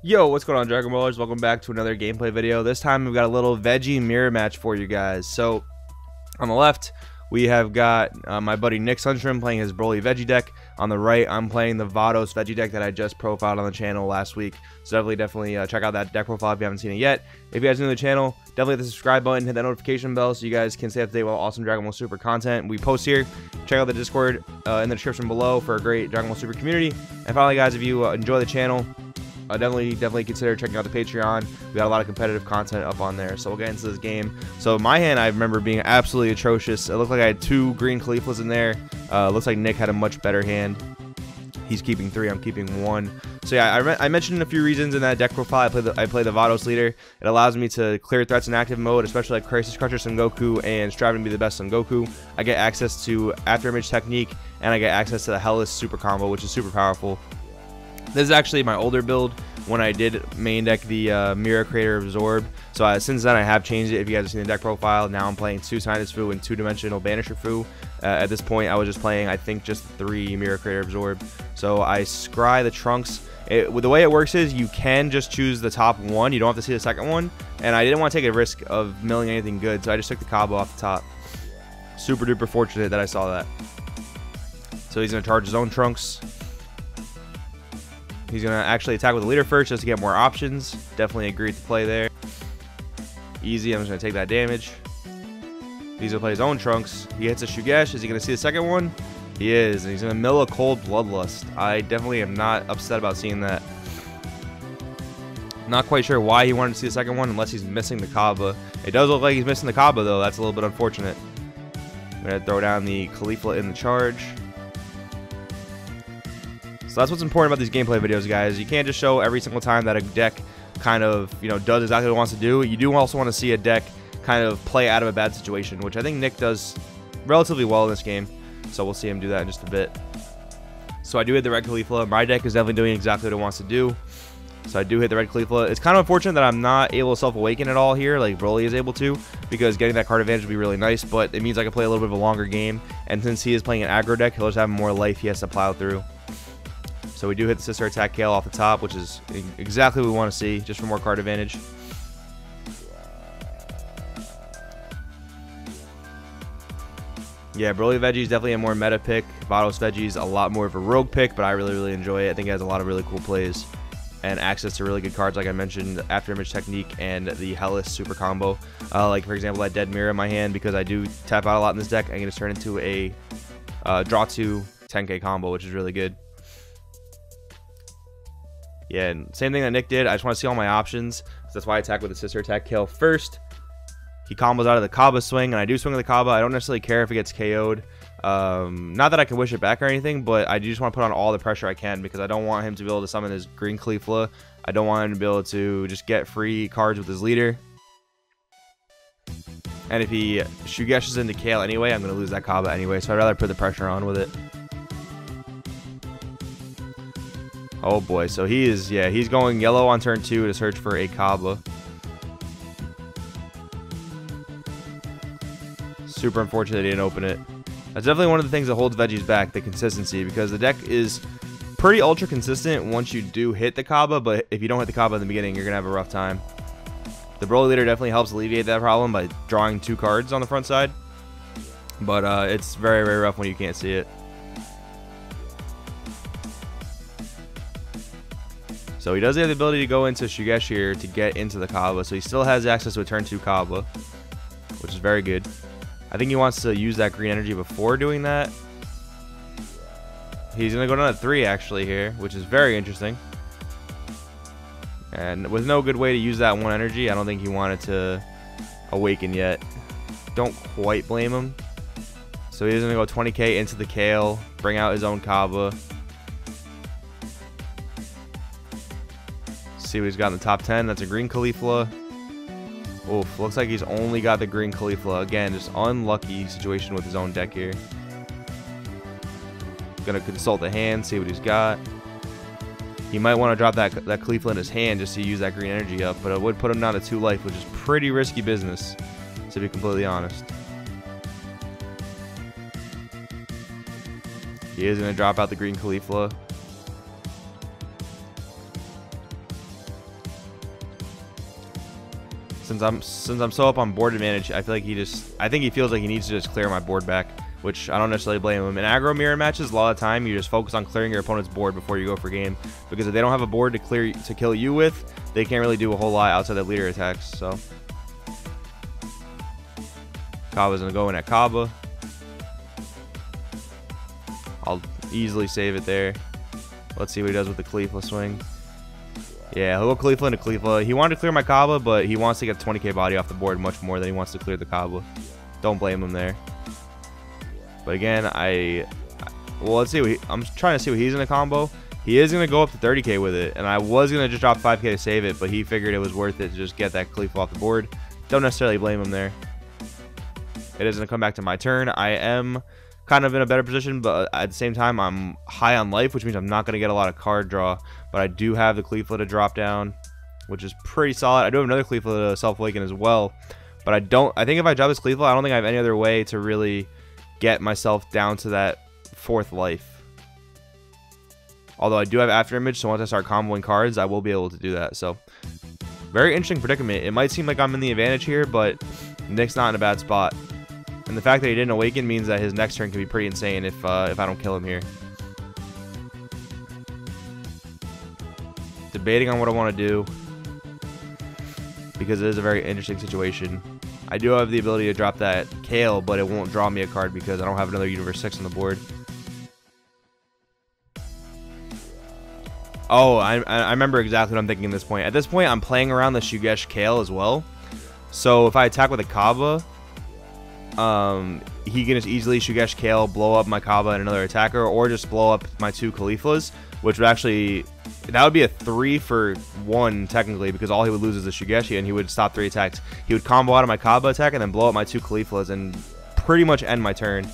Yo, what's going on, Dragon Ballers? Welcome back to another gameplay video. This time we've got a little veggie mirror match for you guys. So, on the left, we have got my buddy Nick Sunstrom playing his Broly Veggie deck. On the right, I'm playing the Vados Veggie deck that I just profiled on the channel last week. So definitely check out that deck profile if you haven't seen it yet. If you guys are new to the channel, definitely hit the subscribe button, hit that notification bell so you guys can stay up to date with awesome Dragon Ball Super content we post here. Check out the Discord in the description below for a great Dragon Ball Super community. And finally, guys, if you enjoy the channel, definitely consider checking out the Patreon. We got a lot of competitive content up on there, so we'll get into this game. So my hand, I remember being absolutely atrocious. It looked like I had two green Khalifas in there. Looks like Nick had a much better hand. He's keeping 3, I'm keeping 1. So yeah, I mentioned a few reasons in that deck profile. I play the Vados leader. It allows me to clear threats in active mode, especially like Crisis Crusher Son Goku and striving to be the best Son Goku. I get access to After Image Technique, and I get access to the Hellas Super Combo, which is super powerful. This is actually my older build when I did main deck the Mirror Creator Absorb. So since then I have changed it. If you guys have seen the deck profile, now I'm playing 2 Sinus Fu and 2-dimensional Banisher Fu. At this point I was just playing, I think, just 3 Mirror Creator Absorb. So I scry the Trunks. The way it works is you can just choose the top one. You don't have to see the second one. And I didn't want to take a risk of milling anything good, so I just took the Cabo off the top. Super duper fortunate that I saw that. So he's going to charge his own Trunks. He's going to actually attack with the leader first just to get more options. Definitely agreed to play there. Easy. I'm just going to take that damage. He's going to play his own Trunks. He hits a Shugesh. Is he going to see the second one? He is. And he's going to mill a Cold Bloodlust. I definitely am not upset about seeing that. Not quite sure why he wanted to see the second one unless he's missing the Kaba. It does look like he's missing the Kaba, though. That's a little bit unfortunate. I'm going to throw down the Khalifa in the charge. So that's what's important about these gameplay videos, guys. You can't just show every single time that a deck kind of, does exactly what it wants to do. You do also want to see a deck kind of play out of a bad situation, which I think Nick does relatively well in this game. So we'll see him do that in just a bit. So I do hit the red Khalifa. My deck is definitely doing exactly what it wants to do. So I do hit the red Khalifa. It's kind of unfortunate that I'm not able to self-awaken at all here, like Broly is able to, because getting that card advantage would be really nice, but it means I can play a little bit of a longer game. And since he is playing an aggro deck, he'll just have more life he has to plow through. So we do hit the Sister Attack Kale off the top, which is exactly what we want to see, just for more card advantage. Yeah, Broly Veggie is definitely a more meta pick. Vados Veggie is a lot more of a rogue pick, but I really enjoy it. I think it has a lot of really cool plays and access to really good cards, like I mentioned, After Image Technique and the Hellas Super Combo. Like, for example, that Dead Mirror in my hand, because I do tap out a lot in this deck, I can just turn into a draw 2 10k combo, which is really good. Yeah, and same thing that Nick did. I just want to see all my options. So that's why I attack with the Sister Attack Kill first. He combos out of the Kaba swing, and I do swing with the Kaba. I don't necessarily care if it gets KO'd. Not that I can wish it back or anything, but I do just want to put on all the pressure I can because I don't want him to be able to summon his green Khalifa. I don't want him to be able to just get free cards with his leader. And if he Shugeshes into Kale anyway, I'm going to lose that Kaba anyway, so I'd rather put the pressure on with it. Oh boy, so he's going yellow on turn 2 to search for a Kaba. Super unfortunate they didn't open it. That's definitely one of the things that holds Veggies back, the consistency, because the deck is pretty ultra consistent once you do hit the Kaba, but if you don't hit the Kaba in the beginning, you're going to have a rough time. The Broly leader definitely helps alleviate that problem by drawing 2 cards on the front side, but it's very rough when you can't see it. So he does have the ability to go into Shugesh here to get into the Kaba, so he still has access to a turn 2 Kaba, which is very good. I think he wants to use that green energy before doing that. He's going to go down to 3 actually here, which is very interesting. And with no good way to use that 1 energy, I don't think he wanted to awaken yet. Don't quite blame him. So he's going to go 20k into the Kale, bring out his own Kaba. See what he's got in the top 10. That's a green Khalifa. Oof, looks like he's only got the green Khalifa. Again, just unlucky situation with his own deck here. Gonna consult the hand, see what he's got. He might want to drop that Khalifa in his hand just to use that green energy up, but it would put him down to 2 life, which is pretty risky business, to be completely honest. He is gonna drop out the green Khalifa. Since I'm so up on board advantage, I feel like I think he feels like he needs to just clear my board back, which I don't necessarily blame him. In aggro mirror matches, a lot of time you just focus on clearing your opponent's board before you go for game, because if they don't have a board to kill you with, they can't really do a whole lot outside of leader attacks. So Kaba's gonna go in at Kaba. I'll easily save it there. Let's see what he does with the Khalifa swing. Yeah, he'll go Khalifa into Khalifa. He wanted to clear my Kaba, but he wants to get 20k body off the board much more than he wants to clear the Kaba. Don't blame him there. But again, well, let's see. I'm trying to see what he's gonna combo. He is gonna go up to 30k with it, and I was gonna just drop 5k to save it, but he figured it was worth it to just get that Khalifa off the board. Don't necessarily blame him there. It is gonna come back to my turn. I am kind of in a better position, but at the same time, I'm high on life, which means I'm not gonna get a lot of card draw. But I do have the Khalifa to drop down, which is pretty solid. I do have another Khalifa to self-awaken as well, but I think if I drop this Khalifa, I don't think I have any other way to really get myself down to that 4th life. Although I do have after image, so once I start comboing cards, I will be able to do that. So very interesting predicament. It might seem like I'm in the advantage here, but Nick's not in a bad spot. And the fact that he didn't awaken means that his next turn can be pretty insane if I don't kill him here. Debating on what I want to do, because it is a very interesting situation. I do have the ability to drop that Kale, but it won't draw me a card because I don't have another Universe 6 on the board. Oh, I remember exactly what I'm thinking at this point. At this point, I'm playing around the Shugesh Kale as well. So if I attack with a Kaba, he can just easily Shugesh Kale, blow up my Kaba and another attacker, or just blow up my 2 Khalifas, which would actually, that would be a 3 for 1 technically, because all he would lose is the Shugeshi and he would stop 3 attacks. He would combo out of my Kaba attack and then blow up my 2 Khalifas and pretty much end my turn.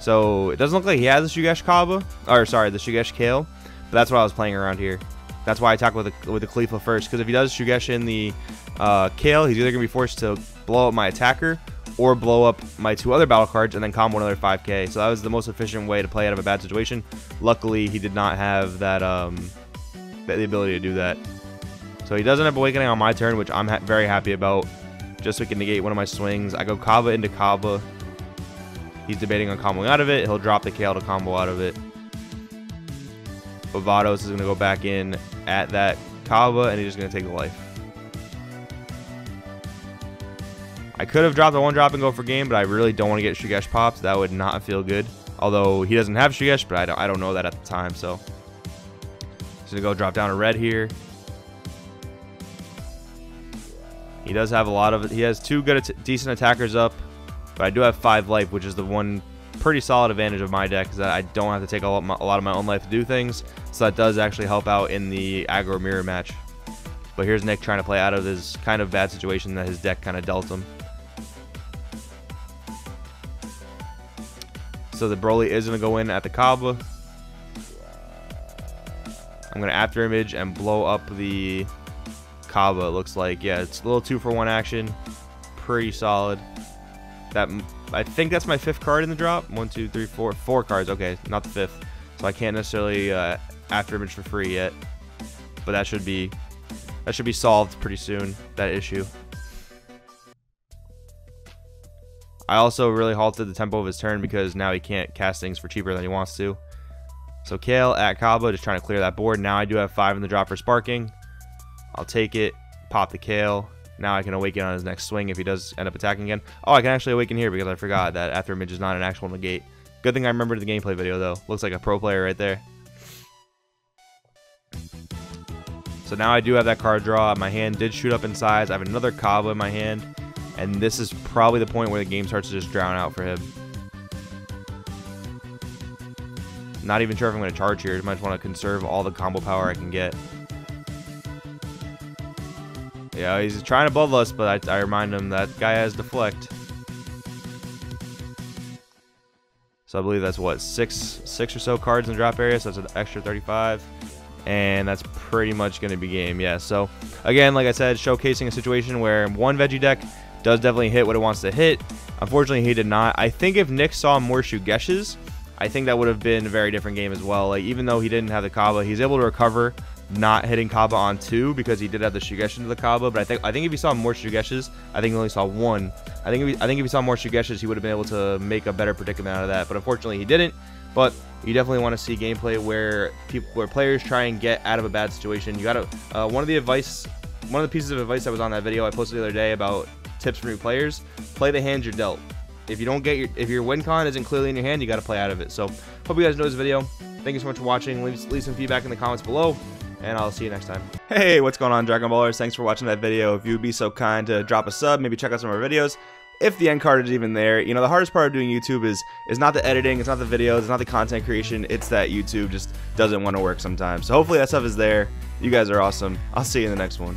So it doesn't look like he has a Shugesh Kaba, or sorry, the Shugesh Kale, but that's what I was playing around here. That's why I attack with the Khalifa first, because if he does Shugesh in the Kale, he's either going to be forced to blow up my attacker or blow up my 2 other battle cards and then combo another 5k. So that was the most efficient way to play out of a bad situation. Luckily, he did not have that the ability to do that. So he doesn't have Awakening on my turn, which I'm very happy about, just so he can negate one of my swings. I go Kaba into Kaba. He's debating on comboing out of it. He'll drop the Kale to combo out of it. But Vados is going to go back in at that Kaba, and he's just going to take the life. I could have dropped the 1-drop and go for game, but I really don't want to get Shugesh popped. That would not feel good. Although he doesn't have Shugesh, but I don't know that at the time. So he's going to go drop down a red here. He does have a lot of it. He has 2 decent attackers up, but I do have 5 life, which is the one pretty solid advantage of my deck, is that I don't have to take a lot of my own life to do things. So that does actually help out in the aggro mirror match. But here's Nick trying to play out of this kind of bad situation that his deck kind of dealt him. So the Broly is going to go in at the Kaba. I'm going to after image and blow up the Kaba, it looks like. Yeah, it's a little 2-for-1 action. Pretty solid. I think that's my 5th card in the drop. 1, 2, 3, 4. 4 cards. Okay, not the 5th. So I can't necessarily after image for free yet. But that should be solved pretty soon, that issue. I also really halted the tempo of his turn because now he can't cast things for cheaper than he wants to. So Kale at Kaba, just trying to clear that board. Now I do have 5 in the drop for sparking. I'll take it, pop the Kale. Now I can awaken on his next swing if he does end up attacking again. Oh, I can actually awaken here because I forgot that after image is not an actual negate. Good thing I remembered the gameplay video though. Looks like a pro player right there. So now I do have that card draw. My hand did shoot up in size. I have another Kaba in my hand. And this is probably the point where the game starts to just drown out for him. Not even sure if I'm going to charge here. I might just want to conserve all the combo power I can get. Yeah, he's trying to bubble us, but I remind him that guy has deflect. So I believe that's what, six or so cards in the drop area, so that's an extra 35. And that's pretty much going to be game. Yeah, so again, like I said, showcasing a situation where one Veggie deck does definitely hit what it wants to hit. Unfortunately, he did not. I think if Nick saw more Shugeshes, I think that would have been a very different game as well. Like, even though he didn't have the Kaba, he's able to recover not hitting Kaba on 2 because he did have the Shugesh into the Kaba. But I think if he saw more Shugeshes, I think he only saw 1. I think if he saw more Shugeshes, he would have been able to make a better predicament out of that. But unfortunately, he didn't. But you definitely want to see gameplay where players try and get out of a bad situation. You gotta one of the pieces of advice that was on that video I posted the other day about tips for new players: play the hands you're dealt. If you don't get if your win con isn't clearly in your hand, you got to play out of it. So hope you guys enjoyed this video. Thank you so much for watching. Leave some feedback in the comments below, and I'll see you next time. Hey, what's going on, Dragon Ballers? Thanks for watching that video. If you would be so kind to drop a sub, maybe check out some of our videos. If the end card is even there, you know, the hardest part of doing YouTube is not the editing, it's not the videos, it's not the content creation, it's that YouTube just doesn't want to work sometimes. So hopefully that stuff is there. You guys are awesome. I'll see you in the next one.